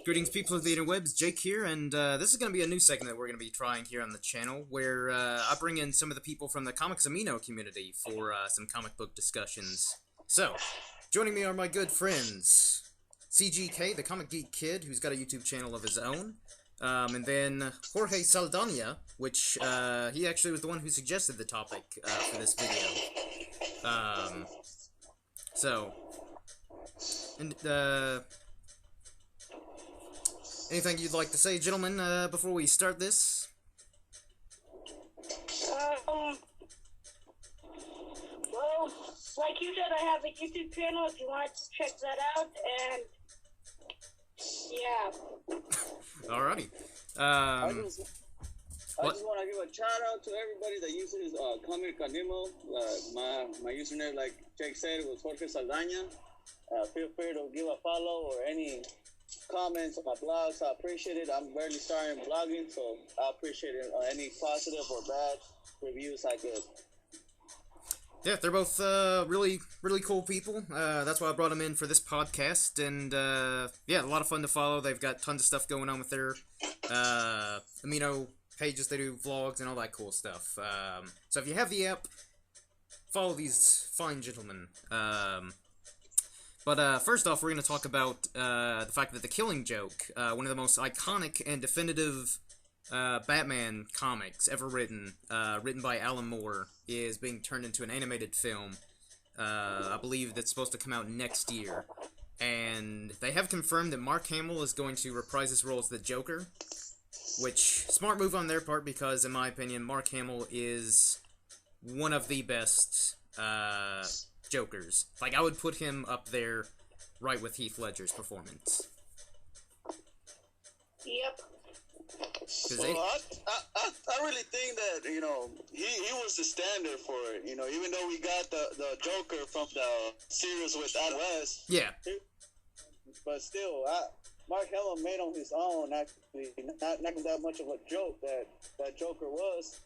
Greetings, people of the interwebs. Jake here, and this is going to be a new segment that we're going to be trying here on the channel, where I bring in some of the people from the Comics Amino community for some comic book discussions. So, joining me are my good friends, CGK, the Comic Geek Kid, who's got a YouTube channel of his own, and then Jorge Saldana, which he actually was the one who suggested the topic for this video. Anything you'd like to say, gentlemen, before we start this? Well, like you said, I have a YouTube channel if you want to check that out, and yeah. Alrighty. I just want to give a shout out to everybody that uses Comics Amino. My username, like Jake said, was Jorge Saldana. Feel free to give a follow or any comments on my blogs. I appreciate it. I'm barely starting blogging, so I appreciate it. Any positive or bad reviews I get. Yeah, they're both really cool people. That's why I brought them in for this podcast, and yeah, a lot of fun to follow. They've got tons of stuff going on with their Amino pages. They do vlogs and all that cool stuff. So if you have the app, follow these fine gentlemen. But first off, we're going to talk about the fact that The Killing Joke, one of the most iconic and definitive Batman comics ever written, written by Alan Moore, is being turned into an animated film. I believe that's supposed to come out next year. And they have confirmed that Mark Hamill is going to reprise his role as the Joker, which, smart move on their part, because, in my opinion, Mark Hamill is one of the best Jokers. Like, I would put him up there right with Heath Ledger's performance. Yep. Well, I really think that, you know, he was the standard for it. You know, even though we got the Joker from the series with Adam West. Yeah. But still, Mark Hamill made on his own, actually, not that much of a joke that Joker was.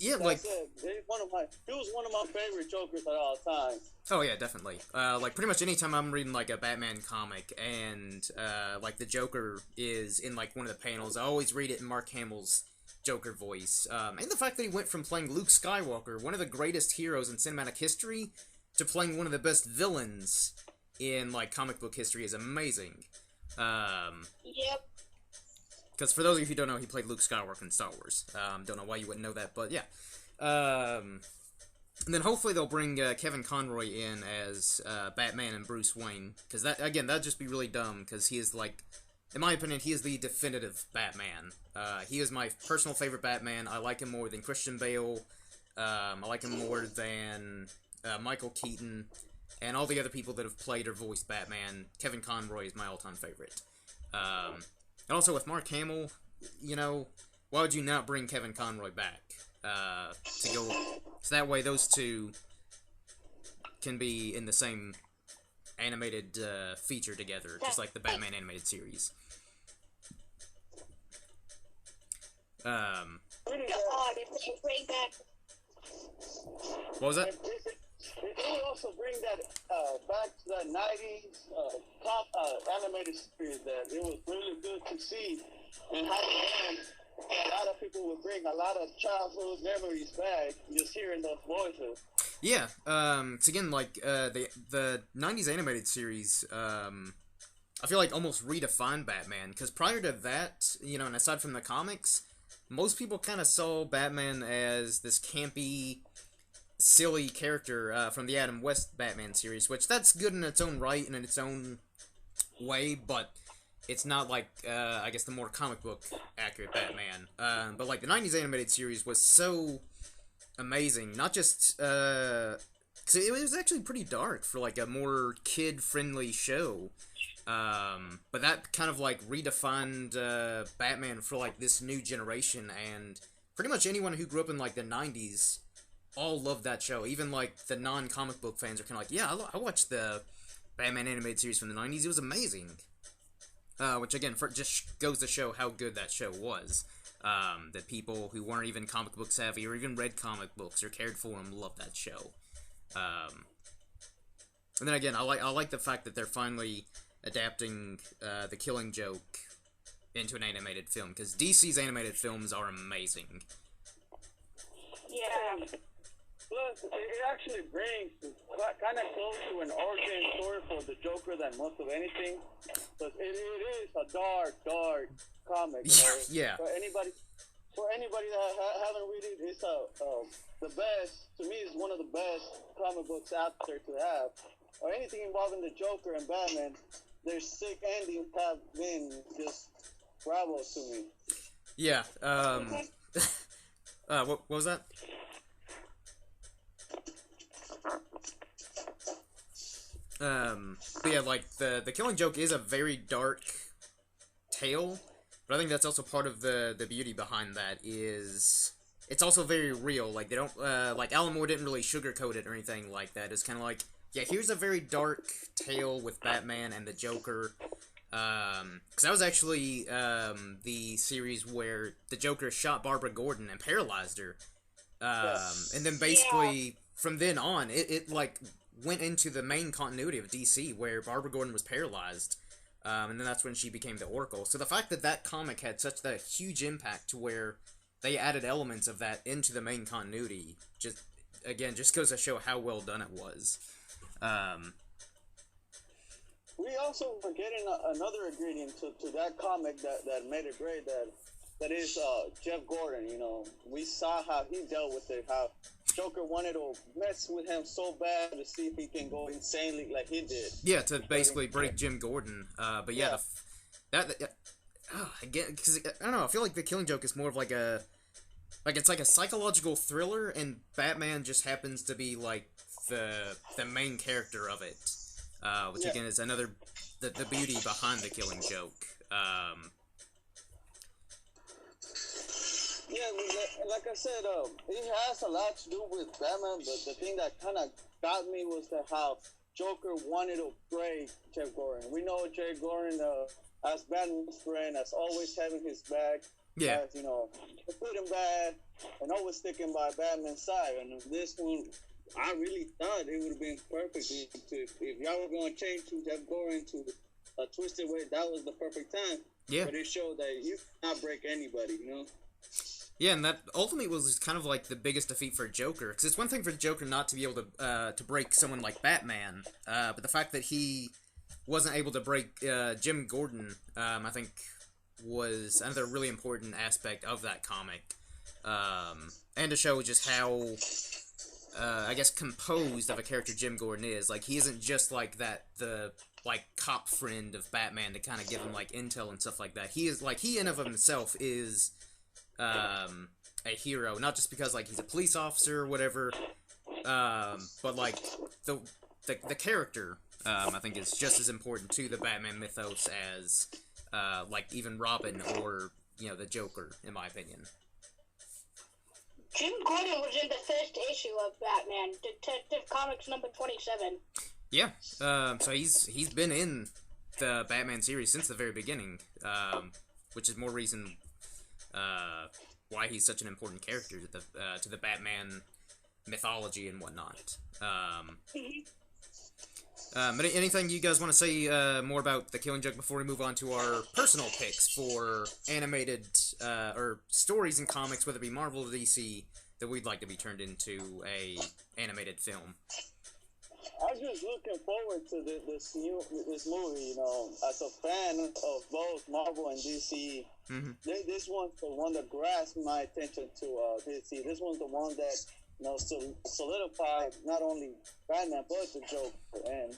Yeah, like he was one of my favorite Jokers at all times. Oh yeah, definitely. Like pretty much anytime I'm reading like a Batman comic and like the Joker is in like one of the panels, I always read it in Mark Hamill's Joker voice. And the fact that he went from playing Luke Skywalker, one of the greatest heroes in cinematic history, to playing one of the best villains in like comic book history is amazing. Yep. Because for those of you who don't know, he played Luke Skywalker in Star Wars. Don't know why you wouldn't know that, but yeah. And then hopefully they'll bring Kevin Conroy in as Batman and Bruce Wayne. Because that, again, that'd just be really dumb, because he is, like, in my opinion, he is the definitive Batman. He is my personal favorite Batman. I like him more than Christian Bale. I like him more than Michael Keaton. And all the other people that have played or voiced Batman. Kevin Conroy is my all-time favorite. And also with Mark Hamill, you know, why would you not bring Kevin Conroy back? So that way those two can be in the same animated feature together, just like the Batman animated series. What was that? It would also bring that back to that 90s top animated series that it was really good to see, and how a lot of people would bring a lot of childhood memories back just hearing those voices. Yeah, it's again like the 90s animated series, I feel like almost redefined Batman, because prior to that, you know, and aside from the comics, most people kind of saw Batman as this campy, silly character from the Adam West Batman series, which that's good in its own right and in its own way, but it's not like, I guess, the more comic book accurate Batman. But like the 90s animated series was so amazing, not just, cause it was actually pretty dark for like a more kid-friendly show, but that kind of like redefined Batman for like this new generation, and pretty much anyone who grew up in like the 90s all loved that show. Even like the non-comic book fans are kind of like, yeah, I watched the Batman animated series from the 90s, it was amazing. Which again, just goes to show how good that show was. That people who weren't even comic book savvy or even read comic books or cared for them loved that show. And then again, I like the fact that they're finally adapting The Killing Joke into an animated film, because DC's animated films are amazing. Yeah. Plus, it actually brings kind of close to an origin story for the Joker than most of anything. Because it is a dark comic. You know? Yeah. For anybody that haven't read it, it's the best. To me, it's one of the best comic books out there to have. Or anything involving the Joker and Batman. Their sick endings have been just bravo to me. Yeah. What was that? But yeah, like, the Killing Joke is a very dark tale, but I think that's also part of the beauty behind that is it's also very real. Like, they don't, like, Alan Moore didn't really sugarcoat it or anything like that. It's kind of like, yeah, here's a very dark tale with Batman and the Joker. Because that was actually, the series where the Joker shot Barbara Gordon and paralyzed her. And then basically, from then on, it like, went into the main continuity of DC, where Barbara Gordon was paralyzed, and then that's when she became the Oracle. So the fact that that comic had such a huge impact to where they added elements of that into the main continuity, just goes to show how well done it was. We also were getting another ingredient to that comic that made it great, that is Jeff Gordon. You know, we saw how he dealt with it, how Joker wanted to mess with him so bad to see if he can go insanely like he did. Yeah, to basically break Jim Gordon. But yeah, again, because I don't know, I feel like The Killing Joke is more of like it's like a psychological thriller, and Batman just happens to be like the main character of it, which again is another the beauty behind The Killing Joke. Yeah, like I said, it has a lot to do with Batman, but the thing that kind of got me was how Joker wanted to break Jeff Gordon. We know Jeff Gordon as Batman's friend, as always having his back, as, you know, good and bad, and always sticking by Batman's side. And this one, I really thought it would have been perfect if y'all were going to change to Jeff Gordon to a twisted way. That was the perfect time. Yeah. But it showed that you cannot break anybody, you know? Yeah, and that ultimately was kind of like the biggest defeat for Joker, because it's one thing for Joker not to be able to break someone like Batman, but the fact that he wasn't able to break Jim Gordon, I think, was another really important aspect of that comic, and to show just how, I guess, composed of a character Jim Gordon is. Like, he isn't just like the cop friend of Batman to kind of give him like intel and stuff like that. He is like, he in of himself is a hero, not just because like he's a police officer or whatever, but like the character, I think, is just as important to the Batman mythos as like even Robin or, you know, the Joker, in my opinion. Jim Gordon was in the first issue of Batman, Detective Comics number 27. Yeah. So he's been in the Batman series since the very beginning, which is more reason why he's such an important character to the Batman mythology and whatnot. But anything you guys want to say more about The Killing Joke before we move on to our personal picks for animated or stories and comics, whether it be Marvel or DC, that we'd like to be turned into a animated film? I was just looking forward to this movie. You know, as a fan of both Marvel and DC, this one's the one that grasped my attention to DC. This one's the one that, you know, solidified not only Batman but the Joker. And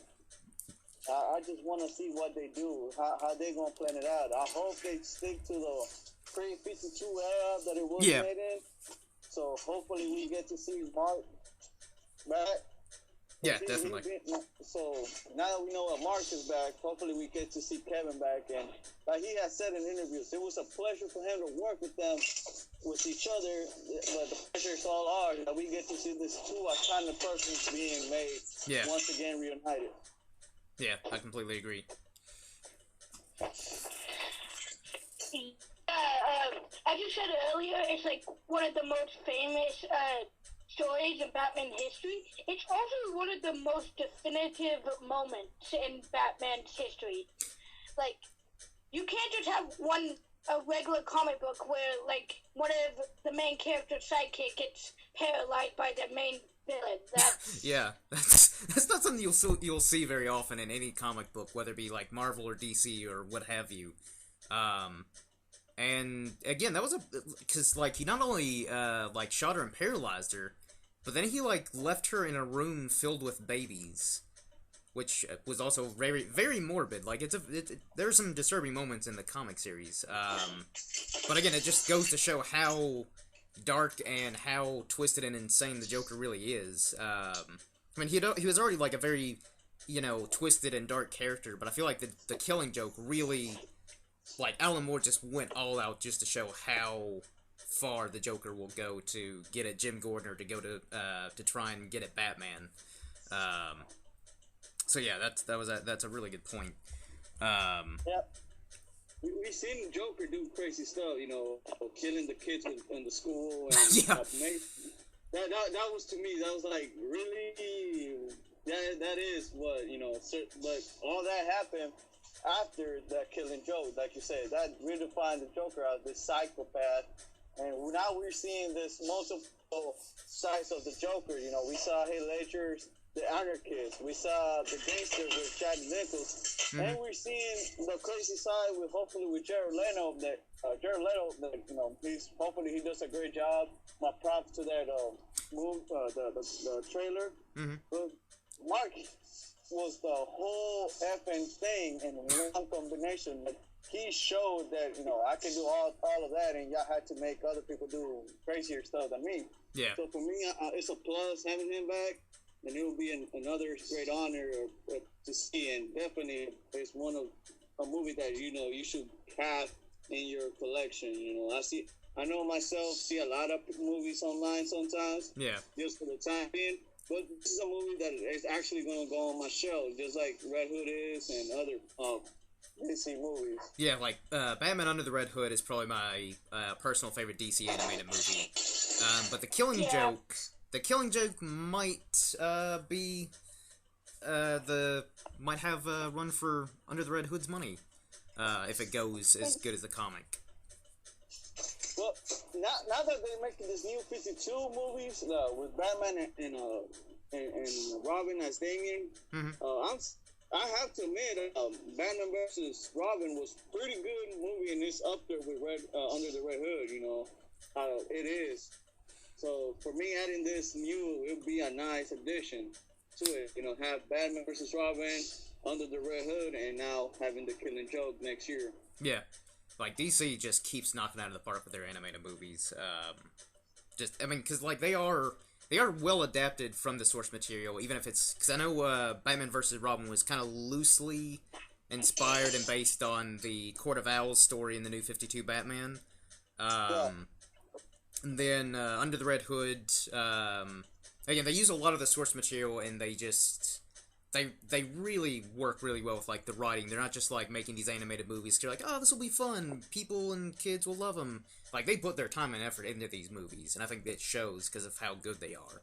I just want to see what they do, how they gonna plan it out. I hope they stick to the pre-52 era that it was made in. So hopefully we get to see Mark back. Yeah, definitely. So now that we know that Mark is back, hopefully we get to see Kevin back. And like he has said in interviews, it was a pleasure for him to work with them, with each other. But the pleasure is all ours that we get to see these two iconic persons being made once again reunited. Yeah, I completely agree. As you said earlier, it's like one of the most famous stories in Batman history, it's also one of the most definitive moments in Batman's history. Like, you can't just have a regular comic book where, like, one of the main character's sidekick gets paralyzed by the main villain. That's Yeah, that's not something you'll see very often in any comic book, whether it be like Marvel or DC or what have you. And again, that was because like he not only like shot her and paralyzed her, but then he like left her in a room filled with babies, which was also very very morbid. Like there are some disturbing moments in the comic series. But again, it just goes to show how dark and how twisted and insane the Joker really is. I mean, he was already like a very, twisted and dark character, but I feel like the Killing Joke really, like, Alan Moore just went all out just to show how far the Joker will go to get at Jim Gordon or to go to try and get at Batman. So yeah, that's a really good point. Yeah. We've seen Joker do crazy stuff, killing the kids in the school. And Yeah. That was, to me, that was like, really, that is what, but all that happened after that Killing Joke, like you said. That redefined the Joker as this psychopath. And now we're seeing this multiple sides of the Joker. We saw Heath Ledger's The Anarchist. We saw The Gangster with Jack Nicholson. Mm-hmm. And we're seeing the crazy side with Jared Leto. Hopefully he does a great job. My props to that the trailer. Mm-hmm. But Mark was the whole effing thing in one combination. Like, he showed that, I can do all of that, and y'all had to make other people do crazier stuff than me. Yeah. So for me, it's a plus having him back, and it will be another great honor to see. And definitely, it's one of a movie that you should have in your collection. I know myself see a lot of movies online sometimes. Yeah. Just for the time being. But this is a movie that is actually going to go on my shelf, just like Red Hood is and other DC movies. Yeah, like, Batman Under the Red Hood is probably my personal favorite DC animated movie. But The Killing Joke might be might have a run for Under the Red Hood's money if it goes as good as the comic. Well, now that they're making this new 52 movies with Batman and Robin as Damian, Mm-hmm. I have to admit, Batman versus Robin was pretty good movie, and it's up there with Under the Red Hood. It is. So for me, adding this new, it would be a nice addition to it. Have Batman versus Robin, Under the Red Hood, and now having The Killing Joke next year. Yeah. Like, DC just keeps knocking out of the park with their animated movies. Because, like, they are well adapted from the source material, even if it's... Because I know Batman vs. Robin was kind of loosely inspired and based on the Court of Owls story in the New 52 Batman. And then Under the Red Hood, again, they use a lot of the source material, and they just... They really work really well with, like, the writing. They're not just, like, making these animated movies. They're like, oh, this will be fun. People and kids will love them. Like, they put their time and effort into these movies, and I think it shows because of how good they are.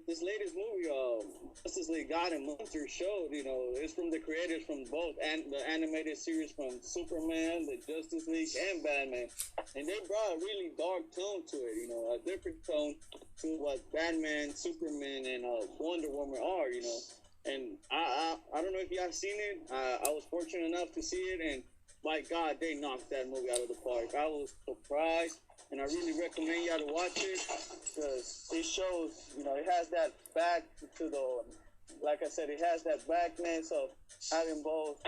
This latest movie, Justice League God and Monsters showed, it's from the creators from both the animated series from Superman, the Justice League, and Batman, and they brought a really dark tone to it, a different tone to what Batman, Superman, and Wonder Woman are, and I don't know if y'all seen it. I was fortunate enough to see it, and my God, they knocked that movie out of the park. I was surprised. And I really recommend y'all to watch it because it shows, it has that back to like I said, it has that backness of having both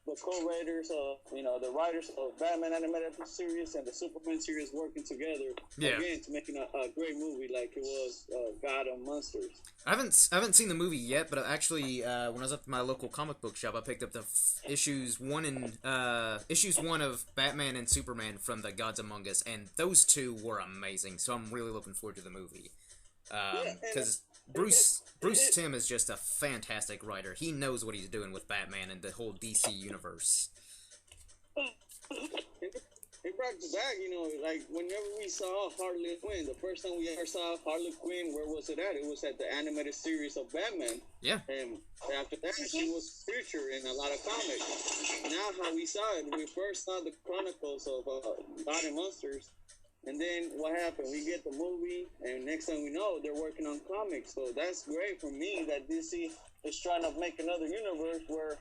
the co-writers of, the writers of Batman animated series and the Superman series working together again to making a great movie like it was God of Monsters. I haven't seen the movie yet, but actually, when I was up at my local comic book shop, I picked up the issues one of Batman and Superman from the Gods Among Us, and those two were amazing. So I'm really looking forward to the movie because Bruce Timm is just a fantastic writer. He knows what he's doing with Batman and the whole DC universe. it brought back, like whenever we saw Harley Quinn, the first time we ever saw Harley Quinn, where was it at? It was at the animated series of Batman. Yeah. And after that, she was featured in a lot of comics. Now, how we saw it, we first saw the Chronicles of God and Monsters. And then what happened? We get the movie, and next thing we know, they're working on comics. So that's great for me that DC is trying to make another universe where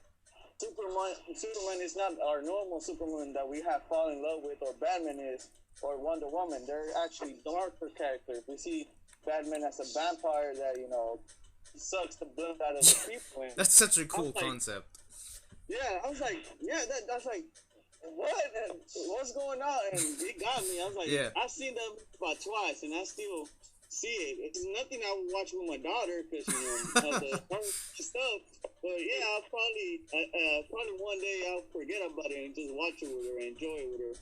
Superman is not our normal Superman that we have fallen in love with, or Batman is, or Wonder Woman. They're actually darker characters. We see Batman as a vampire that, sucks the blood out of the people. And that's such a cool concept. Yeah, I was like, that's like, what's going on? And it got me. I was like, yeah. I've seen them about twice, and I still see it. It's nothing I would watch with my daughter because of the stuff. But yeah, I'll probably one day I'll forget about it and just watch it with her and enjoy it with her.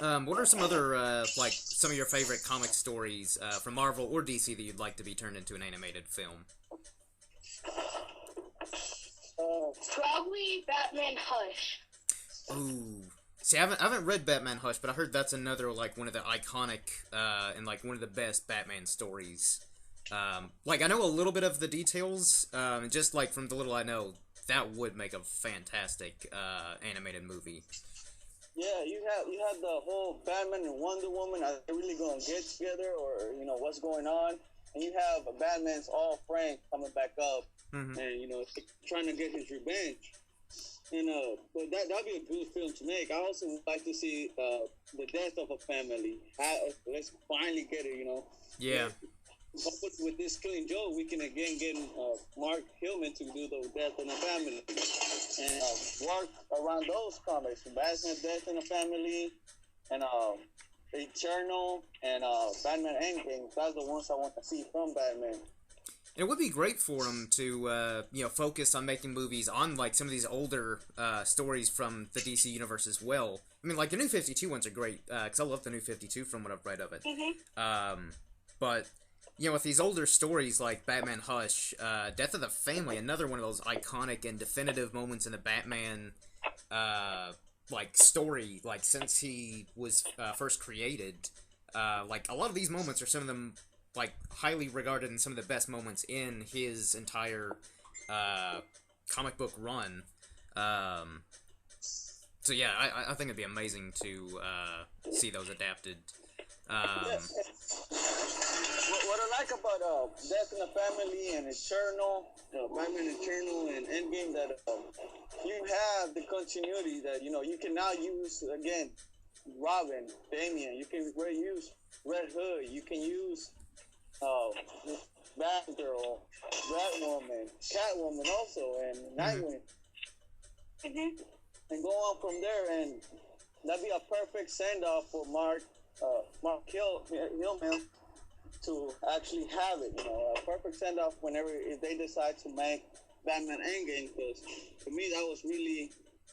Yeah. What are some other some of your favorite comic stories from Marvel or DC that you'd like to be turned into an animated film? Probably Batman Hush. Ooh. See, I haven't read Batman Hush, but I heard that's another, one of the iconic, and, one of the best Batman stories. I know a little bit of the details, just, from the little I know, that would make a fantastic, animated movie. Yeah, you have the whole Batman and Wonder Woman, are they really gonna get together, or, what's going on? And you have Batman's all friend coming back up, and, trying to get his revenge. And but that'd be a good film to make. I also would like to see the death of a family. Let's finally get it, Yeah. With this Killing Joke, we can again get Mark Hillman to do the death in a family and work around those comics. Batman Death in a Family and Eternal and Batman Endgame. That's the ones I want to see from Batman. It would be great for him to, focus on making movies on, some of these older stories from the DC universe as well. I mean, the New 52 ones are great, because I love the New 52 from what I've read of it. Mm-hmm. But, with these older stories like Batman Hush, Death of the Family, another one of those iconic and definitive moments in the Batman, story, since he was first created. A lot of these moments are some of them highly regarded and some of the best moments in his entire comic book run. So yeah, I think it'd be amazing to see those adapted. What I like about Death in the Family and Eternal, Batman Eternal and Endgame, that you have the continuity that you can now use again. Robin, Damian, you can reuse Red Hood, you can use Batgirl, Batwoman, Catwoman also, and Nightwing. Mm-hmm. And go on from there, and that'd be a perfect send-off for Mark Hillman to actually have it, a perfect send-off if they decide to make Batman Endgame, because for me that was really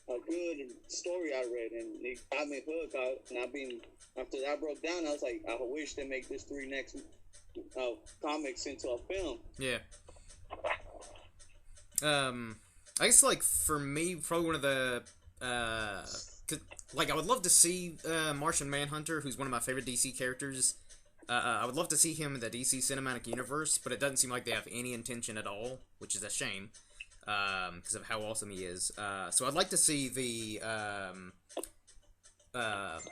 a good story I read, and it got me hooked. After that broke down, I was like, I wish they make this 3 next comics into a film. Yeah. I guess for me, probably one of the I would love to see Martian Manhunter, who's one of my favorite DC characters. I would love to see him in the DC Cinematic Universe, but it doesn't seem like they have any intention at all, which is a shame, because of how awesome he is. So I'd like to see the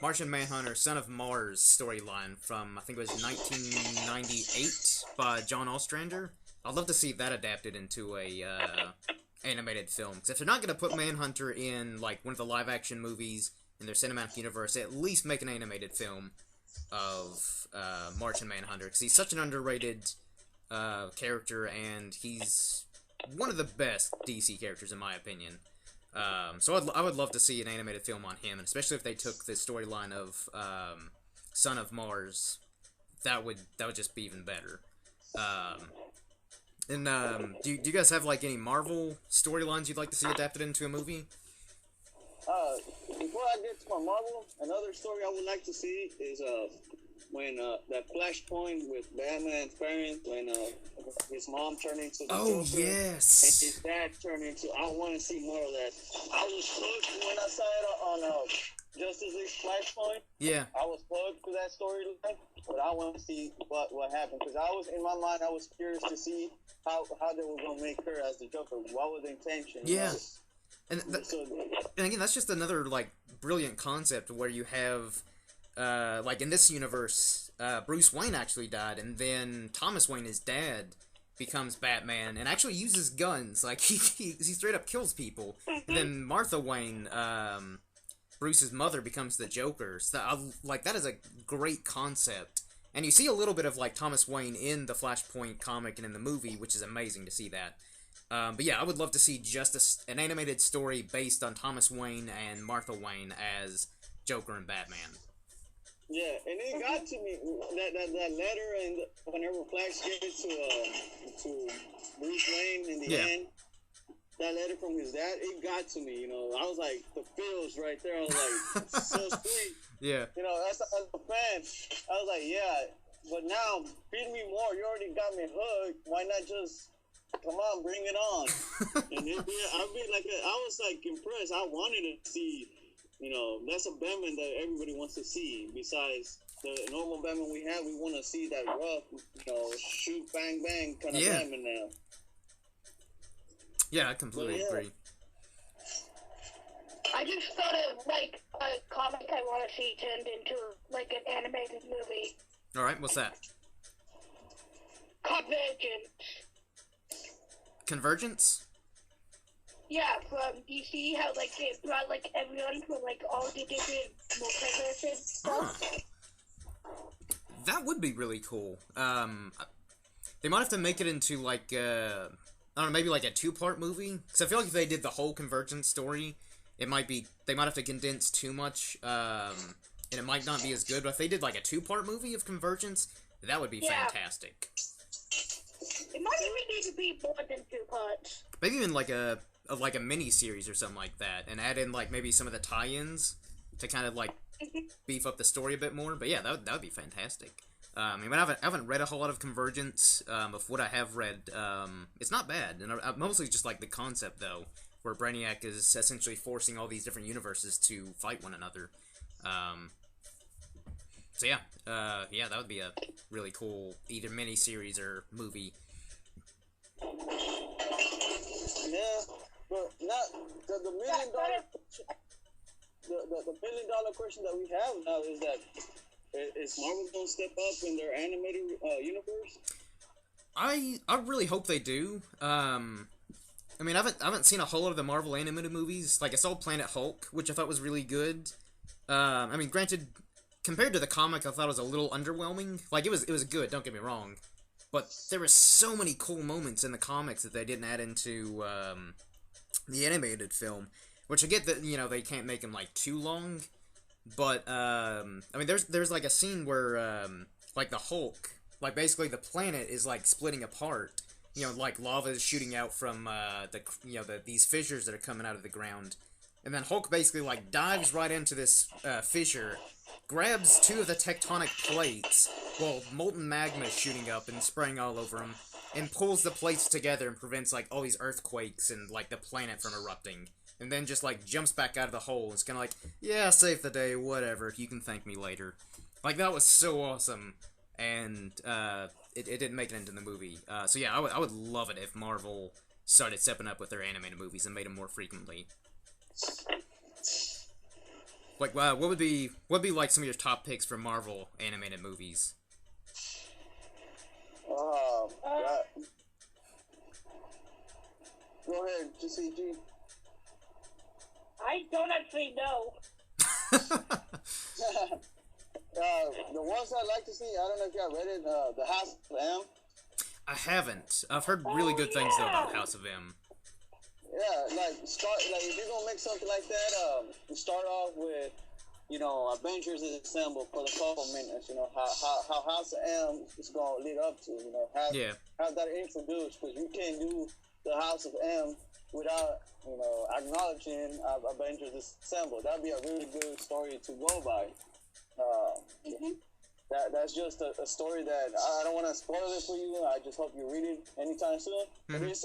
Martian Manhunter, Son of Mars storyline from, I think it was 1998 by John Ostrander. I'd love to see that adapted into a animated film, because if they're not going to put Manhunter in one of the live-action movies in their cinematic universe, at least make an animated film of Martian Manhunter, because he's such an underrated character, and he's one of the best DC characters in my opinion. So I would love to see an animated film on him, and especially if they took the storyline of Son of Mars, that would just be even better. And do you guys have any Marvel storylines you'd like to see adapted into a movie? Before I get to my Marvel, another story I would like to see is when that Flashpoint with Batman's parents, when his his mom turned into the Oh, Joker, yes. and his dad turned into. I want to see more of that. I was hooked when I saw it on Justice League Flashpoint. Yeah. I was hooked to that storyline, but I want to see what happened because I was in my mind. I was curious to see how they were gonna make her as the Joker. What was the intention? Yeah. You know? And again, that's just another like brilliant concept where you have, like in this universe, Bruce Wayne actually died, and then Thomas Wayne, his dad, becomes Batman and actually uses guns. Like he straight up kills people. And then Martha Wayne, Bruce's mother, becomes the Joker. So that is a great concept. And you see a little bit of like Thomas Wayne in the Flashpoint comic and in the movie, which is amazing to see that. But yeah, I would love to see just an animated story based on Thomas Wayne and Martha Wayne as Joker and Batman. Yeah, and it got to me that letter, and whenever Flash gave it to Bruce Wayne in the end, that letter from his dad, it got to me. You know, I was like the feels right there. I was like, so sweet. Yeah. You know, as a fan, I was like, yeah. But now, feed me more. You already got me hooked. Why not just come on, bring it on? And I was like impressed. I wanted to see. You know, that's a Batman that everybody wants to see. Besides the normal Batman we have, we want to see that rough, you know, shoot, bang, bang kind of Batman now. Yeah, I completely agree. I just thought of, like, a comic I want to see turned into, like, an animated movie. Alright, what's that? Convergence? Yeah, from DC, how, like, they brought, like, everyone from, like, all the different multiverses and stuff. That would be really cool. They might have to make it into, like, I don't know, maybe like a 2-part movie? Because I feel like if they did the whole Convergence story, they might have to condense too much, and it might not be as good. But if they did, like, a 2-part movie of Convergence, that would be fantastic. It might even need to be more than 2 parts. Maybe even, like a mini-series or something like that, and add in, like, maybe some of the tie-ins to kind of, like, beef up the story a bit more. But yeah, that would be fantastic. I mean, I haven't read a whole lot of Convergence. Of what I have read, it's not bad. And I mostly just like the concept, though, where Brainiac is essentially forcing all these different universes to fight one another. So yeah, that would be a really cool either mini-series or movie. Yeah, but not the $1 million. The $1 million question that we have now is that. Is Marvel gonna step up in their animated universe? I really hope they do. I mean, I haven't seen a whole lot of the Marvel animated movies. Like, I saw Planet Hulk, which I thought was really good. I mean, granted, compared to the comic, I thought it was a little underwhelming. Like, it was good. Don't get me wrong, but there were so many cool moments in the comics that they didn't add into the animated film. Which I get that they can't make them like too long. But, I mean, there's, like, a scene where, like, the Hulk, like, basically the planet is, like, splitting apart. Like, lava is shooting out from, these fissures that are coming out of the ground. And then Hulk basically, like, dives right into this, fissure, grabs 2 of the tectonic plates, while molten magma is shooting up and spraying all over him, and pulls the plates together and prevents, like, all these earthquakes and, like, the planet from erupting. And then just, like, jumps back out of the hole. It's kind of like, yeah, save the day, whatever. You can thank me later. Like, that was so awesome. And, it didn't make it into the movie. So yeah, I would love it if Marvel started stepping up with their animated movies and made them more frequently. Like, what would be, like, some of your top picks for Marvel animated movies? God. Go ahead, GCG. I don't actually know. The ones I'd like to see, I don't know if y'all read it, The House of M. I haven't. I've heard really good things, though, about House of M. Yeah, if you're gonna make something like that, you start off with, Avengers is assembled for the couple minutes, how House of M is gonna lead up to, have that introduced, because you can't do the House of M without, acknowledging Avengers Assemble. That'd be a really good story to go by. that's just a story that I don't want to spoil it for you. I just hope you read it anytime soon. But it's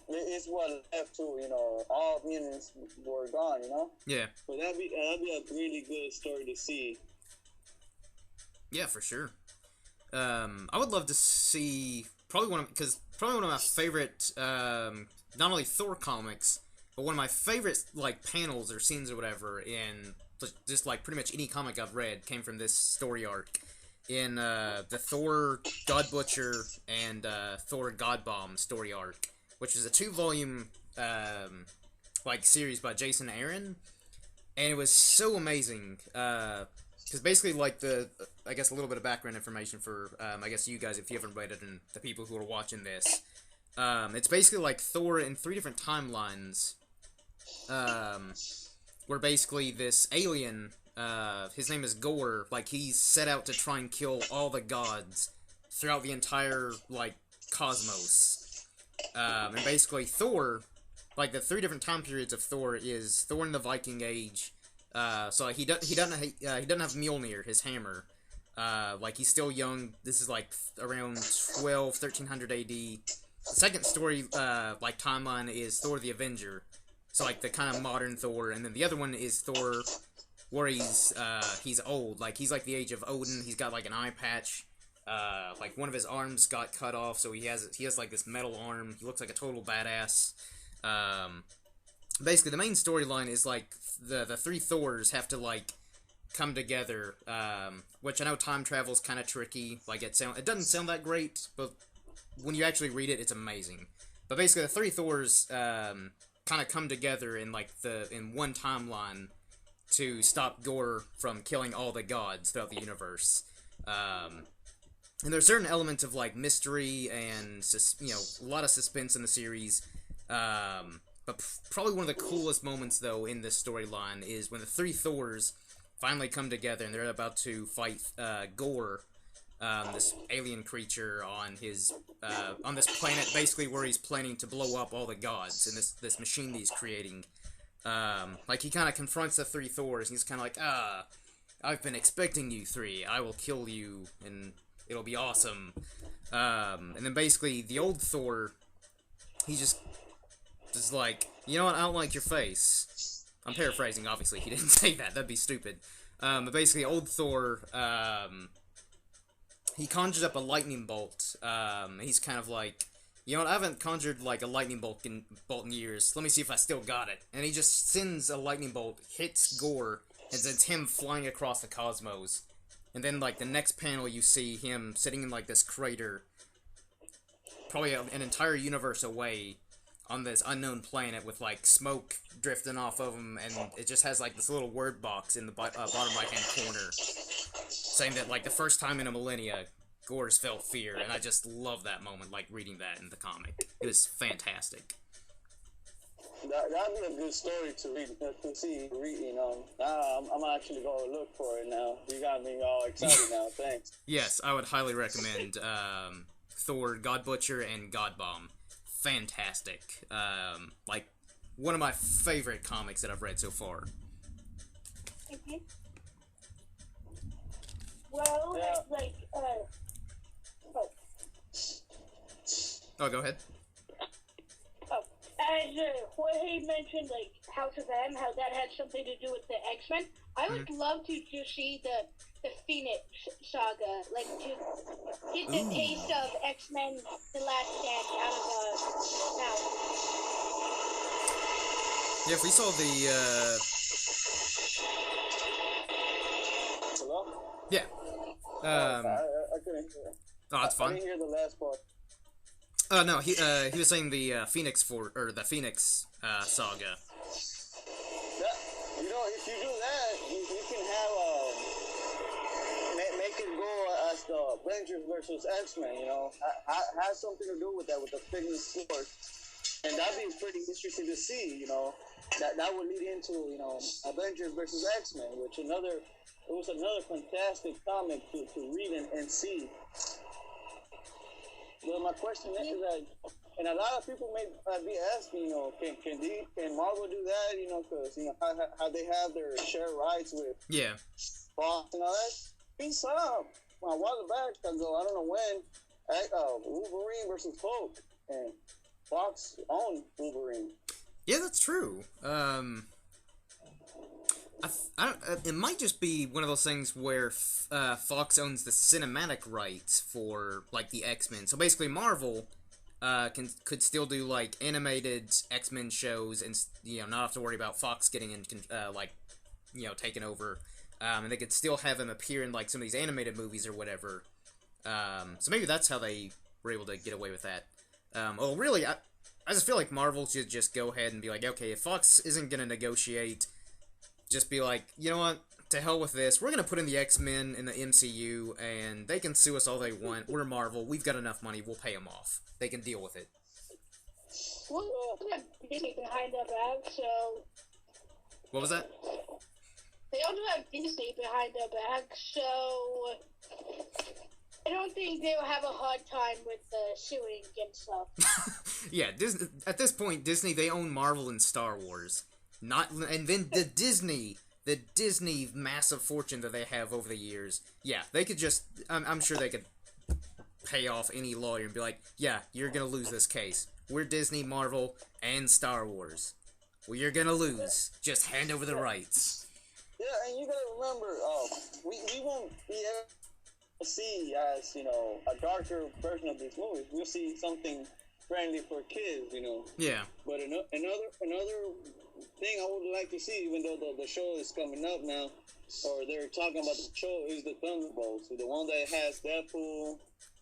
it's what left to, all mutants were gone, Yeah. So that'd be a really good story to see. Yeah, for sure. I would love to see probably one of my favorite not only Thor comics, but one of my favorite like panels or scenes or whatever in just like pretty much any comic I've read came from this story arc in the Thor God Butcher and Thor God Bomb story arc, which is a 2-volume like series by Jason Aaron, and it was so amazing. Because basically, like, I guess a little bit of background information for, I guess you guys, if you haven't read it, and the people who are watching this. It's basically like Thor in 3 different timelines, where basically this alien, his name is Gore, like, he's set out to try and kill all the gods throughout the entire, like, cosmos. And basically Thor, like, the 3 different time periods of Thor is Thor in the Viking Age. So he doesn't have Mjolnir, his hammer. Like, he's still young. This is like around 1300 AD. The second story like timeline is Thor the Avenger. So like the kind of modern Thor, and then the other one is Thor where he's old. Like, he's like the age of Odin. He's got like an eye patch. Like, one of his arms got cut off, so he has like this metal arm. He looks like a total badass. Basically, the main storyline is like the 3 Thors have to like come together, which I know time travel's kind of tricky. Like, it doesn't sound that great, but when you actually read it, it's amazing. But basically, the 3 Thors kind of come together in like in one timeline to stop Gore from killing all the gods throughout the universe. And there's certain elements of like mystery and a lot of suspense in the series. But probably one of the coolest moments, though, in this storyline is when the 3 Thors finally come together and they're about to fight Gore, this alien creature on this planet, basically where he's planning to blow up all the gods in this machine that he's creating. Like, he kind of confronts the 3 Thors, and he's kind of like, I've been expecting you 3. I will kill you, and it'll be awesome. And then basically the old Thor, he just like, you know what, I don't like your face. I'm paraphrasing, obviously, he didn't say that, that'd be stupid. But basically, old Thor, he conjures up a lightning bolt. He's kind of like, you know what, I haven't conjured, like, a lightning bolt in years. Let me see if I still got it. And he just sends a lightning bolt, hits Gore, and sends him flying across the cosmos. And then, like, the next panel, you see him sitting in, like, this crater, probably an entire universe away, on this unknown planet with, like, smoke drifting off of him, and it just has, like, this little word box in the bottom right-hand corner saying that, like, the first time in a millennia, Gore's felt fear, and I just love that moment, like, reading that in the comic. It was fantastic. That'd be a good story to read, to see, I'm actually going to look for it now. You got me all excited now, thanks. Yes, I would highly recommend Thor, God Butcher, and God Bomb. Fantastic. Like, one of my favorite comics that I've read so far. Mm-hmm. Well, yeah. Oh, go ahead. As Jorge mentioned, like, House of M, how that had something to do with the X-Men, I would love to just see the Phoenix saga, like, to get the taste of X-Men The Last Stand out of mouth. Yeah, if we saw the, Hello? Yeah. I couldn't hear. Oh, that's fine. I didn't hear the last part. No, he was saying the Phoenix saga. Yeah, if you do that, you can have make it go as the Avengers versus X-Men. Has something to do with that, with the Phoenix Sword, and that'd be pretty interesting to see. That would lead into Avengers versus X-Men, which was another fantastic comic to read and see. Well, my question is that, and a lot of people may be asking, can Marvel do that? Because how they have their share rights with Yeah. Fox and all that. we saw a while back ago, I don't know when, Wolverine versus Hulk, and Fox owned Wolverine. Yeah, that's true. It might just be one of those things where Fox owns the cinematic rights for like the X-Men. So basically, Marvel could still do like animated X-Men shows, and not have to worry about Fox getting in taking over. And they could still have him appear in like some of these animated movies or whatever. So maybe that's how they were able to get away with that. Well, really, I just feel like Marvel should just go ahead and be like, okay, if Fox isn't gonna negotiate, just be like, you know what, to hell with this. We're gonna put in the X-Men in the MCU, and they can sue us all they want. We're Marvel. We've got enough money. We'll pay them off. They can deal with it. Well, they have Disney behind their back, so... What was that? They also have Disney behind their back, so... I don't think they'll have a hard time with suing and stuff. Yeah, Disney, at this point, Disney, they own Marvel and Star Wars. And then the Disney massive fortune that they have over the years. Yeah, they could just, I'm sure they could pay off any lawyer and be like, yeah, you're gonna lose this case. We're Disney, Marvel, and Star Wars. Well, you're gonna lose. Just hand over the rights. Yeah, and you gotta remember, we won't be able to see as, a darker version of these movies. We'll see something friendly for kids, Yeah. But another thing I would like to see, even though the show is coming up now, or they're talking about the show, is the Thunderbolts, the one that has Deadpool,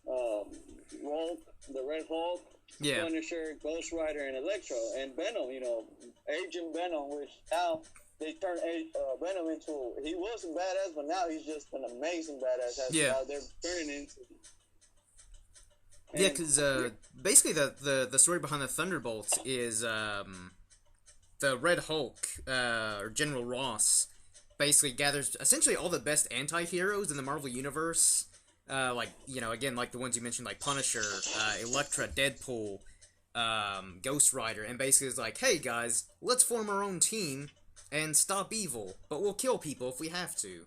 Hulk, the Red Hulk, yeah, Punisher, Ghost Rider, and Electro, and Venom. Agent Venom, which now they turned Venom into. He was a badass, but now he's just an amazing badass. Yeah, they're turning into. Yeah, because basically the story behind the Thunderbolts is the Red Hulk, or General Ross, basically gathers essentially all the best anti-heroes in the Marvel Universe. Again, like the ones you mentioned, like Punisher, Elektra, Deadpool, Ghost Rider, and basically is like, hey guys, let's form our own team and stop evil, but we'll kill people if we have to.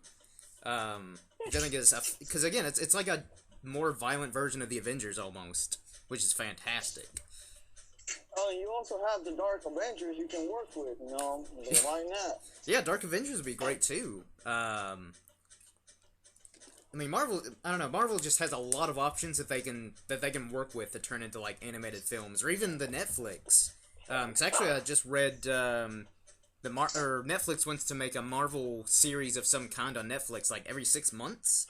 Which I think is, because again, it's like a more violent version of the Avengers almost, which is fantastic. Oh, you also have the Dark Avengers you can work with, why not? Yeah, Dark Avengers would be great too. Marvel, I don't know, Marvel just has a lot of options that they can work with to turn into like animated films, or even the Netflix. Cause actually I just read Netflix wants to make a Marvel series of some kind on Netflix like every 6 months.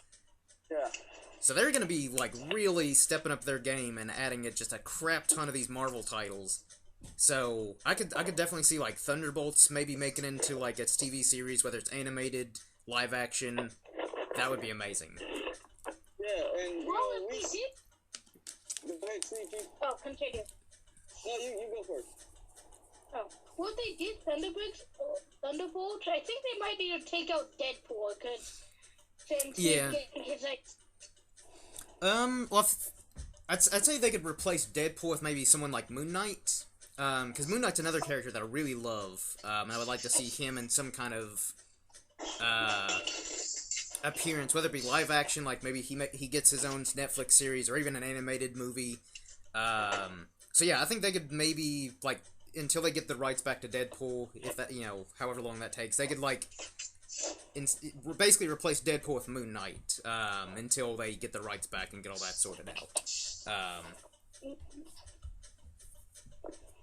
Yeah. So they're gonna be like really stepping up their game and adding just a crap ton of these Marvel titles. So I could definitely see like Thunderbolts maybe making into like its TV series, whether it's animated, live action. That would be amazing. Yeah, and Well, if they did... Go ahead, CG. Oh, continue. No, you go first. Oh, well, they did Thunderbolts. I think they might need to take out Deadpool because since yeah, his like. Well, I'd say they could replace Deadpool with maybe someone like Moon Knight. Because Moon Knight's another character that I really love. And I would like to see him in some kind of appearance, whether it be live action, like maybe he gets his own Netflix series, or even an animated movie. So yeah, I think they could maybe, like, until they get the rights back to Deadpool, if that, however long that takes, they could like basically replace Deadpool with Moon Knight until they get the rights back and get all that sorted out.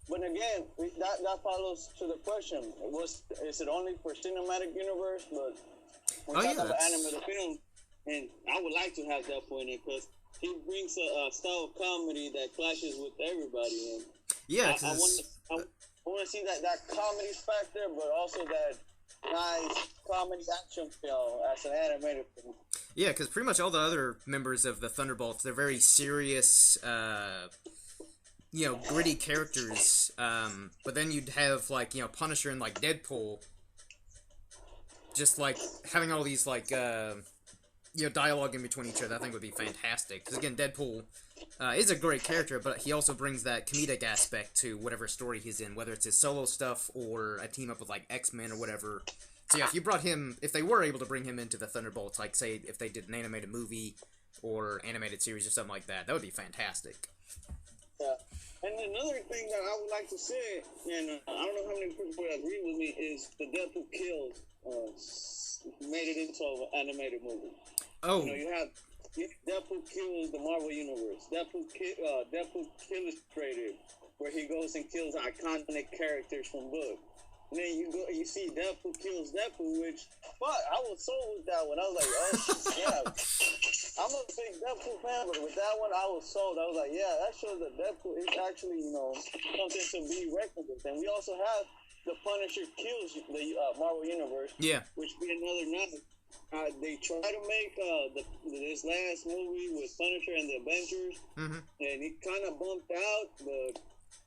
But again, that follows to the question: is it only for cinematic universe? But when talk about animated film, and I would like to have Deadpool in it because he brings a style of comedy that clashes with everybody. And yeah, I want to see that comedy factor, but also that nice comedy action film as an animated film. Yeah, because pretty much all the other members of the Thunderbolts, they're very serious, gritty characters. But then you'd have, like, Punisher and, like, Deadpool just, like, having all these, like, dialogue in between each other. I think would be fantastic. Because, again, Deadpool is a great character, but he also brings that comedic aspect to whatever story he's in, whether it's his solo stuff or a team up with, like, X-Men or whatever. So yeah, if you brought him, if they were able to bring him into the Thunderbolts, like say if they did an animated movie or animated series or something like that, that would be fantastic. Yeah. And another thing that I would like to say, and I don't know how many people would agree with me, is the Deadpool Kills made it into an animated movie. Oh. You have Deadpool Kills the Marvel Universe. Deadpool Illustrated, where he goes and kills iconic characters from books. And then you see Deadpool Kills Deadpool, which, but I was sold with that one. I was like, oh, yeah. I'm a big Deadpool fan, but with that one, I was sold. I was like, yeah, that shows that Deadpool is actually, something to be reckoned with. And we also have the Punisher Kills the Marvel Universe, which be another night. They try to make this last movie with Punisher and the Avengers, and it kind of bumped out. But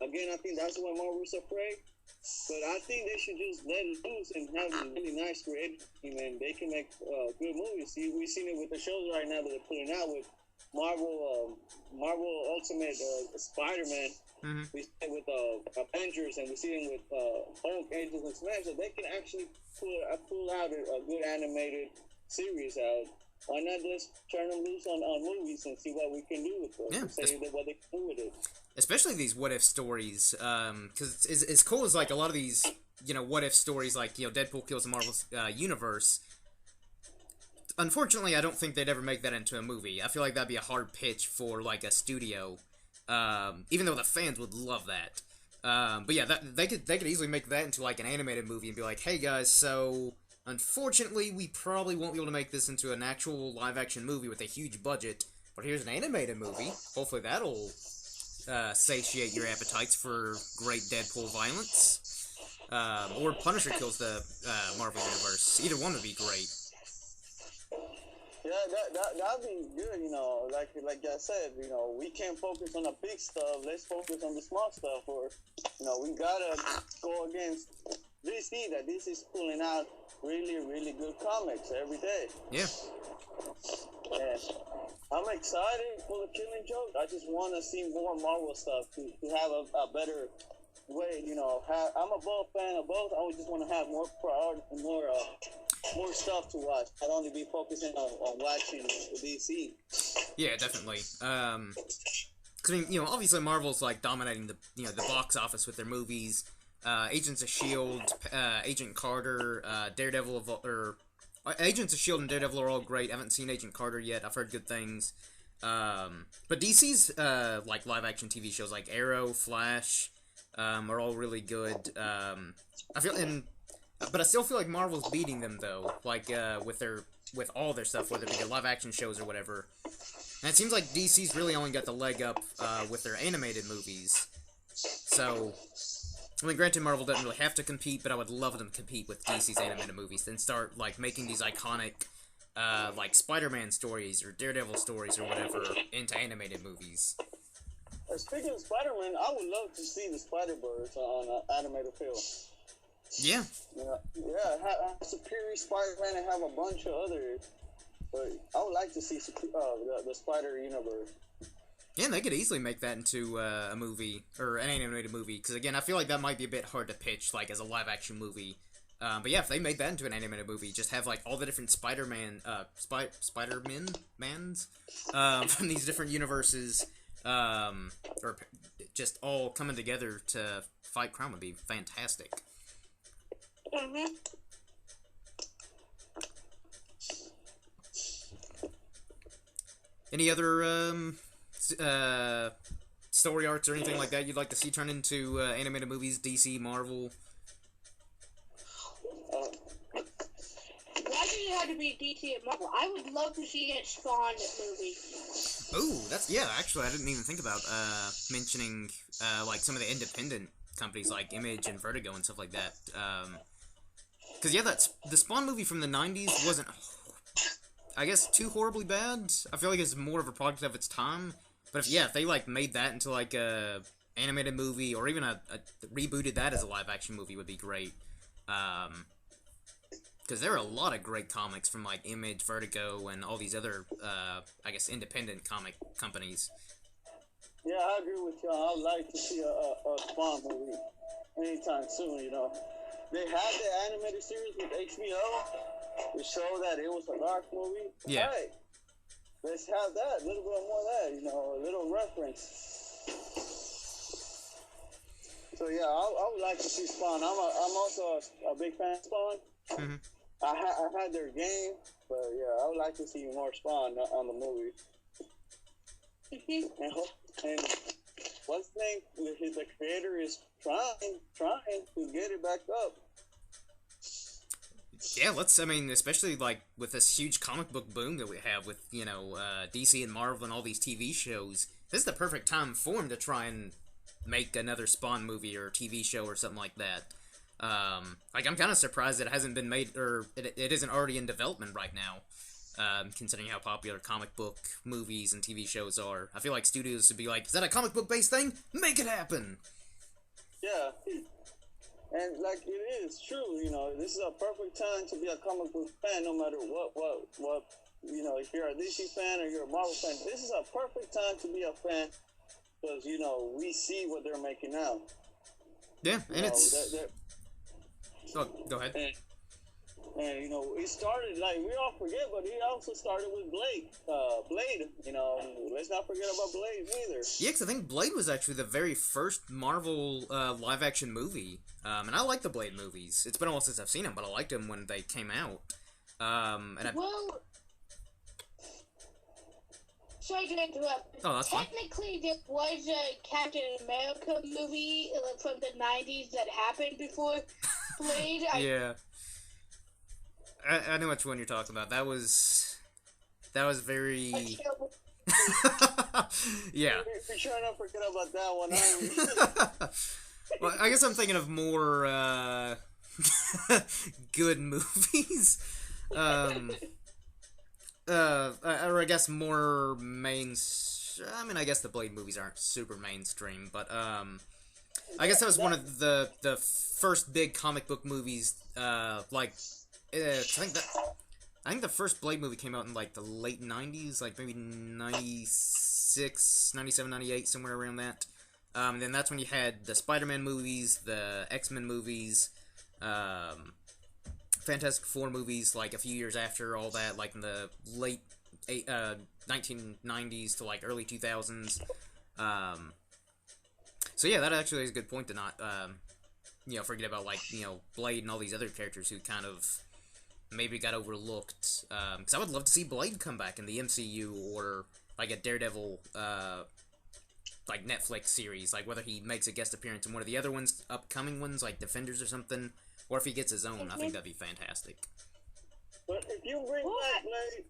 again, I think that's why Marvel was afraid. But I think they should just let it loose and have a really nice creative team, and they can make good movies. We've seen it with the shows right now that they're putting out with Marvel Ultimate Spider-Man. We see it with Avengers, and we see it with Hulk, Agents of Smash. So they can actually pull out a good animated series out. Why not just turn them loose on movies and see what we can do with them? Yeah, what they can do with it. Especially these what-if stories, because it's as cool as, like, a lot of these, what-if stories, like, Deadpool Kills the Marvel Universe. Unfortunately, I don't think they'd ever make that into a movie. I feel like that'd be a hard pitch for, like, a studio, even though the fans would love that. But yeah, they could easily make that into, like, an animated movie and be like, hey, guys, so unfortunately, we probably won't be able to make this into an actual live-action movie with a huge budget, but here's an animated movie. Hopefully that'll satiate your appetites for great Deadpool violence. Or Punisher Kills the Marvel Universe. Either one would be great. Yeah, that'd be good, like I said, we can't focus on the big stuff, let's focus on the small stuff, or, we gotta go against DC, that DC is pulling out really, really good comics every day. Yeah. And I'm excited for the Killing Joke. I just want to see more Marvel stuff to have a better way. I'm a both fan of both. I would just want to have more priority, more stuff to watch. I'd only be focusing on watching DC. Yeah, definitely. 'Cause, I mean, obviously Marvel's like dominating the the box office with their movies. Agents of S.H.I.E.L.D., Agent Carter, Daredevil, Agents of S.H.I.E.L.D. and Daredevil are all great. I haven't seen Agent Carter yet. I've heard good things. But DC's, like, live-action TV shows like Arrow, Flash, are all really good. But I still feel like Marvel's beating them, though. Like, with all their stuff, whether it be their live-action shows or whatever. And it seems like DC's really only got the leg up, with their animated movies. So, I mean, granted, Marvel doesn't really have to compete, but I would love them to compete with DC's animated movies. Then start, like, making these iconic, like, Spider-Man stories or Daredevil stories or whatever into animated movies. Speaking of Spider-Man, I would love to see the Spider-Verse on an animated film. Yeah. Have Superior Spider-Man and have a bunch of others. But I would like to see the Spider Universe. Yeah, and they could easily make that into a movie, or an animated movie, because again, I feel like that might be a bit hard to pitch, like, as a live-action movie. But yeah, if they made that into an animated movie, just have, like, all the different Spider-Mans, from these different universes, or just all coming together to fight crime would be fantastic. Any other, story arcs or anything like that you'd like to see turn into animated movies, DC, Marvel? Why do you have to be DC and Marvel? I would love to see a Spawn movie. Ooh, actually, I didn't even think about mentioning like some of the independent companies like Image and Vertigo and stuff like that. Because yeah, the Spawn movie from the 90s wasn't, I guess, too horribly bad. I feel like it's more of a product of its time. But if they like made that into like a animated movie, or even rebooted that as a live action movie, would be great. Because there are a lot of great comics from like Image, Vertigo, and all these other I guess independent comic companies. Yeah, I agree with you. I would like to see a Spawn movie anytime soon. they had the animated series with HBO to show that it was a dark movie. Yeah. All right, let's have that, a little bit more of that, you know, a little reference. So yeah, I would like to see Spawn. I'm also a big fan of Spawn. Mm-hmm. I had their game, but yeah, I would like to see more Spawn on the movie. And what's the name? The creator is trying to get it back up. Yeah, I mean, especially, like, with this huge comic book boom that we have with, you know, DC and Marvel and all these TV shows, this is the perfect time for him to try and make another Spawn movie or TV show or something like that. Like, I'm kind of surprised it hasn't been made, or it isn't already in development right now, considering how popular comic book movies and TV shows are. I feel like studios would be like, is that a comic book-based thing? Make it happen! Yeah. And, like, it is true, you know, this is a perfect time to be a comic book fan, no matter what, you know, if you're a DC fan or you're a Marvel fan, this is a perfect time to be a fan, because, you know, we see what they're making now. Yeah, and it's... They're, oh, go ahead. And, you know, it started, like, we all forget, but he also started with Blade, you know, let's not forget about Blade either. Yeah, because I think Blade was actually the very first Marvel live-action movie, and I like the Blade movies. It's been a while since I've seen them, but I liked them when they came out. Well, sorry to interrupt. Oh, that's fine. Technically, there was a Captain America movie from the 90s that happened before Blade. Yeah. I know which one you're talking about. That was very... Yeah. You're trying to forget about that one, Well, I guess I'm thinking of more, good movies. Or I guess more I mean, I guess the Blade movies aren't super mainstream, but, I guess that was one of the first big comic book movies, like... I think the first Blade movie came out in, like, the late 90s, like, maybe 96, 97, 98, somewhere around that. And then that's when you had the Spider-Man movies, the X-Men movies, Fantastic Four movies, like, a few years after all that, like, in the late 1990s to, like, early 2000s. So, yeah, that actually is a good point to not, you know, forget about, like, you know, Blade and all these other characters who kind of... maybe got overlooked, because I would love to see Blade come back in the MCU, or, like, a Daredevil, like, Netflix series, like, whether he makes a guest appearance in one of the other ones, upcoming ones, like Defenders or something, or if he gets his own, I think that'd be fantastic. But if you bring back Blade,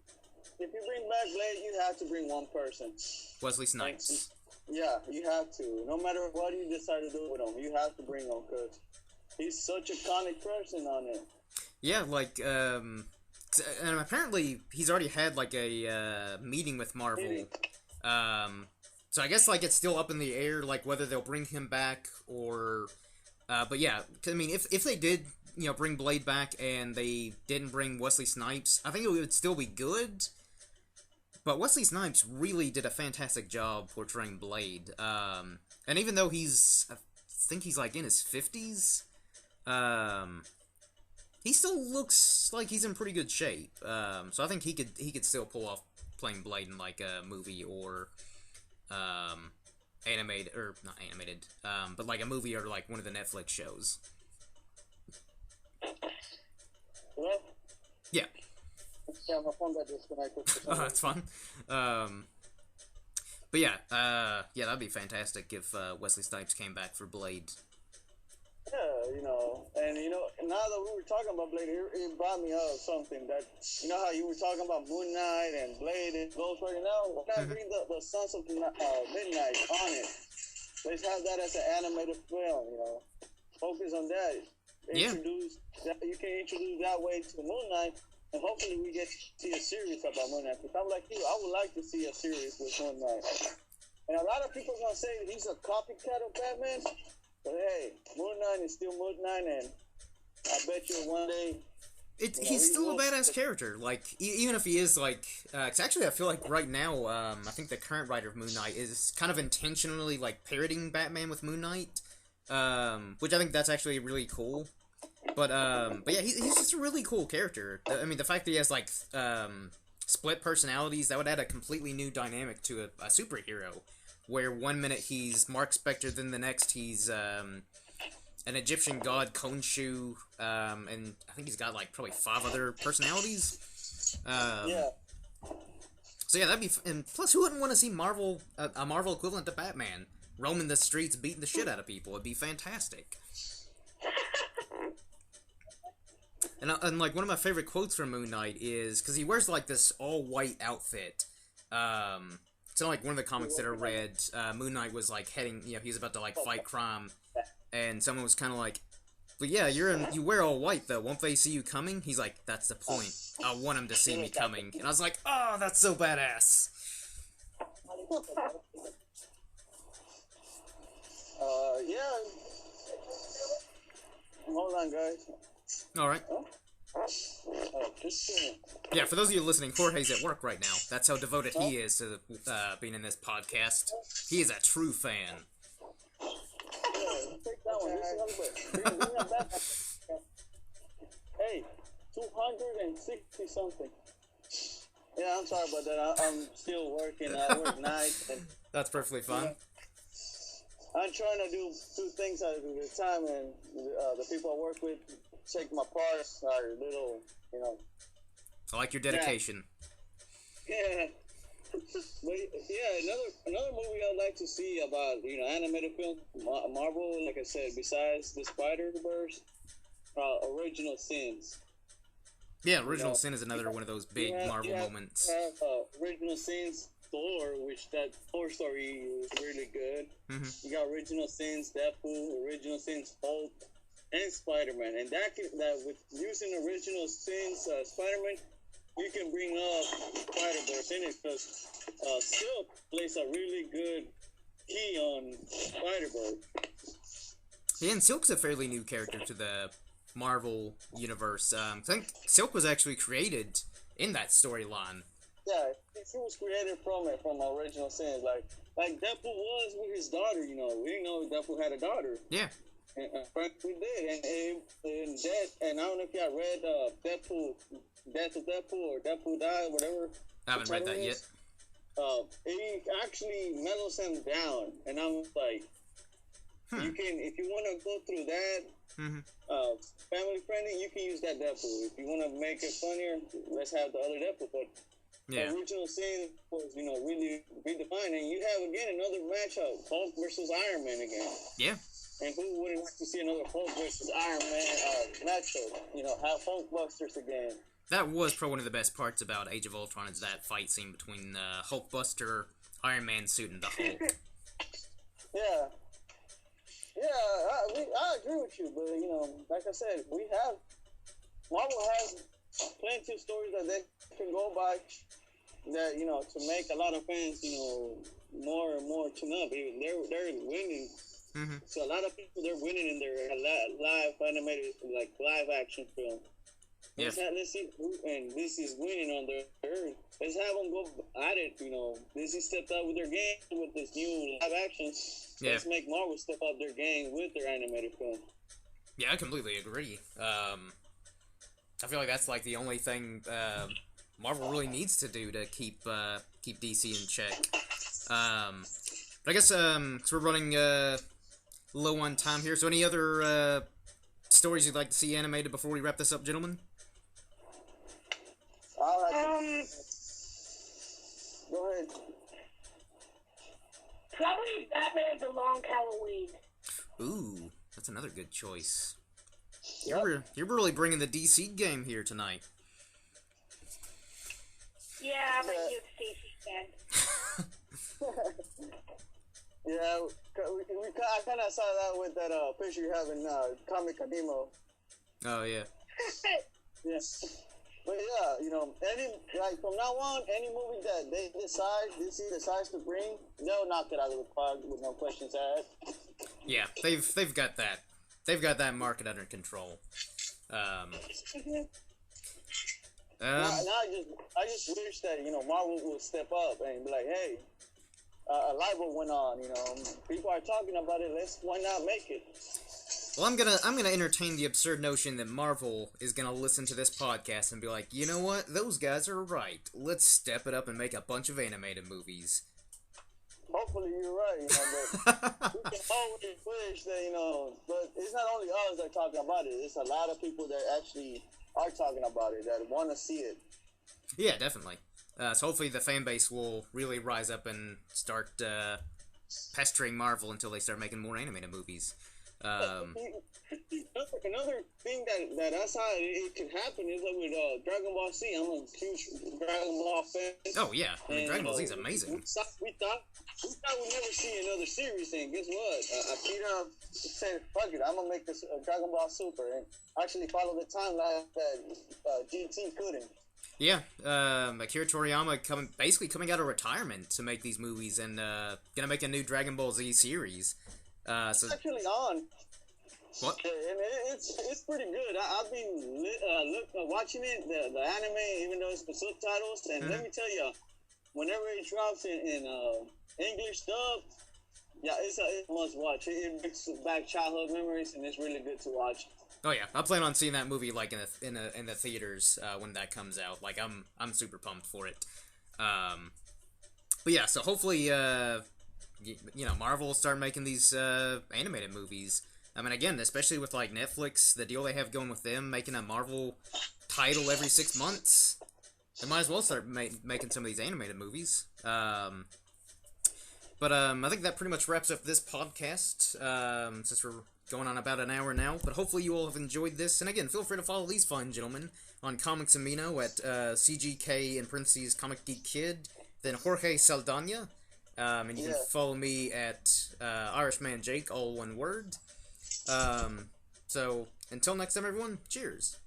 you have to bring one person. Wesley Snipes. Yeah, you have to. No matter what you decide to do with him, you have to bring him, because he's such a iconic person on it. Yeah, like, and apparently he's already had, like, a, meeting with Marvel, so I guess, like, it's still up in the air, like, whether they'll bring him back, or, but yeah, I mean, if they did, you know, bring Blade back, and they didn't bring Wesley Snipes, I think it would still be good, but Wesley Snipes really did a fantastic job portraying Blade, and even though I think he's, like, in his 50s, he still looks like he's in pretty good shape. So I think he could still pull off playing Blade in, like, a movie, or animated, or not animated, but like a movie or like one of the Netflix shows. Hello? Yeah. Yeah, my phone got disconnected. Oh, that's fun. But yeah, that'd be fantastic if Wesley Snipes came back for Blade. Yeah, you know, and you know, now that we were talking about Blade, it brought me up something that, you know how you were talking about Moon Knight and Blade and Ghost Rider. Now, why not bring the Sons of Midnight on it? Let's have that as an animated film, you know. Focus on that. Introduce that, you can introduce that way to Moon Knight, and hopefully we get to see a series about Moon Knight. Because I'm like you, I would like to see a series with Moon Knight. And a lot of people are gonna say that he's a copycat of Batman. But hey, Moon Knight is still Moon Knight, and I bet you one day... He's still a badass character, like, even if he is, like, 'cause actually I feel like right now, I think the current writer of Moon Knight is kind of intentionally, like, parodying Batman with Moon Knight, which I think that's actually really cool. But yeah, he's just a really cool character. I mean, the fact that he has like split personalities, that would add a completely new dynamic to a superhero. Where one minute he's Mark Spector, then the next he's an Egyptian god Khonshu, and I think he's got like probably 5 other personalities. Yeah. So yeah, that'd be and plus, who wouldn't want to see Marvel a Marvel equivalent to Batman roaming the streets, beating the shit out of people? It'd be fantastic. And like one of my favorite quotes from Moon Knight is because he wears like this all white outfit. So like one of the comics that I read, Moon Knight was like heading, he was about to like fight crime, and someone was kind of like, "But yeah, you wear all white though. Won't they see you coming?" He's like, "That's the point. I want them to see me coming." And I was like, "Oh, that's so badass." Yeah. Hold on, guys. All right. Yeah, for those of you listening, Jorge's at work right now. That's how devoted he is to being in this podcast. He is a true fan. Hey, 260 something. Yeah, I'm sorry about that. I'm still working. I work nights. That's perfectly fine. I'm trying to do 2 things at a time, and the people I work with check my parts are a little, I like your dedication. Yeah. But yeah, another movie I'd like to see about animated film Marvel, like I said, besides the Spider-Verse, Original Sins. Yeah, Original Sin is another one of those big Marvel moments. Original Sins, Thor, which that Thor story is really good. Mm-hmm. You got Original Sins, Deadpool, Original Sins, Hulk, and Spider-Man. And that with using Original Sins, Spider-Man, you can bring up Spider-Verse in it because Silk plays a really good key on Spider-Verse. Yeah, and Silk's a fairly new character to the Marvel universe. I think Silk was actually created in that storyline. Yeah, he was created from Original Sins. Like Deadpool was with his daughter. We didn't know Deadpool had a daughter. Yeah. And we did, and I don't know if y'all read Deadpool, Death of Deadpool or Deadpool Died, whatever. I haven't read that yet. It actually mellows him down, and I'm like, you can, if you want to go through that, family friendly, you can use that Deadpool. If you want to make it funnier, let's have the other Deadpool. But the original scene was, really redefined, and you have again another matchup: Hulk versus Iron Man again. Yeah. And who wouldn't like to see another Hulk versus Iron Man matchup? Have Hulk Busters again. That was probably one of the best parts about Age of Ultron is that fight scene between the Hulkbuster, Iron Man suit, and the Hulk. Yeah. Yeah, I agree with you, but like I said, Marvel has plenty of stories that they can go by that to make a lot of fans more and more tune up. They're winning. Mm-hmm. So a lot of people, they're winning in their live animated, like live action film. Yeah. Let's see, and this is winning on their earth. Let's have them go at it. Disney stepped up with their game with this new live action. Yeah. Let's make Marvel step up their game with their animated film. Yeah, I completely agree. I feel like that's like the only thing Marvel really needs to do to keep DC in check. But I guess so we're running low on time here. So any other stories you'd like to see animated before we wrap this up, gentlemen? Go ahead. Probably Batman The Long Halloween. Ooh, that's another good choice. Yep. You're really bringing the DC game here tonight. Yeah, I'm a huge DC fan. Yeah, I kind of saw that with that picture you have in Comics Amino. Oh, yeah. Yeah. But yeah, from now on, any movie that DC decides to bring, they'll knock it out of the park with no questions asked. Yeah, they've got that. They've got that market under control. Now I just wish that Marvel would step up and be like, hey, a libel went on. People are talking about it. Why not make it? Well, I'm gonna entertain the absurd notion that Marvel is gonna listen to this podcast and be like, you know what, those guys are right. Let's step it up and make a bunch of animated movies. Hopefully you're right, you know, but we can always wish that, you know, but it's not only us that are talking about it, it's a lot of people that actually are talking about it, that want to see it. Yeah, definitely. So hopefully the fan base will really rise up and start pestering Marvel until they start making more animated movies. Another thing that I saw it could happen is that with Dragon Ball Z. I'm a huge Dragon Ball fan. Oh yeah, I mean, Dragon Ball Z is amazing. We thought we'd never see another series, and guess what? Akira said, "Fuck it, I'm gonna make this Dragon Ball Super," and actually follow the timeline that GT couldn't. Yeah, Akira Toriyama basically coming out of retirement to make these movies and gonna make a new Dragon Ball Z series. So it's actually on. What? And it's pretty good. I've been watching it, the anime, even though it's the subtitles. And let me tell you, whenever it drops in English dub, yeah, it's a must watch. It brings back childhood memories, and it's really good to watch. Oh yeah, I plan on seeing that movie like in the theaters when that comes out. Like I'm super pumped for it. But yeah, so hopefully you know, Marvel will start making these animated movies. I mean, again, especially with like Netflix, the deal they have going with them, making a Marvel title every 6 months, they might as well start making some of these animated movies. But I think that pretty much wraps up this podcast, since we're going on about an hour now. But hopefully you all have enjoyed this. And again, feel free to follow these fine gentlemen on Comics Amino at CGK in parentheses Comic Geek Kid, then Jorge Saldana. And you can follow me at Irishman Jake, all one word. So, until next time, everyone, cheers.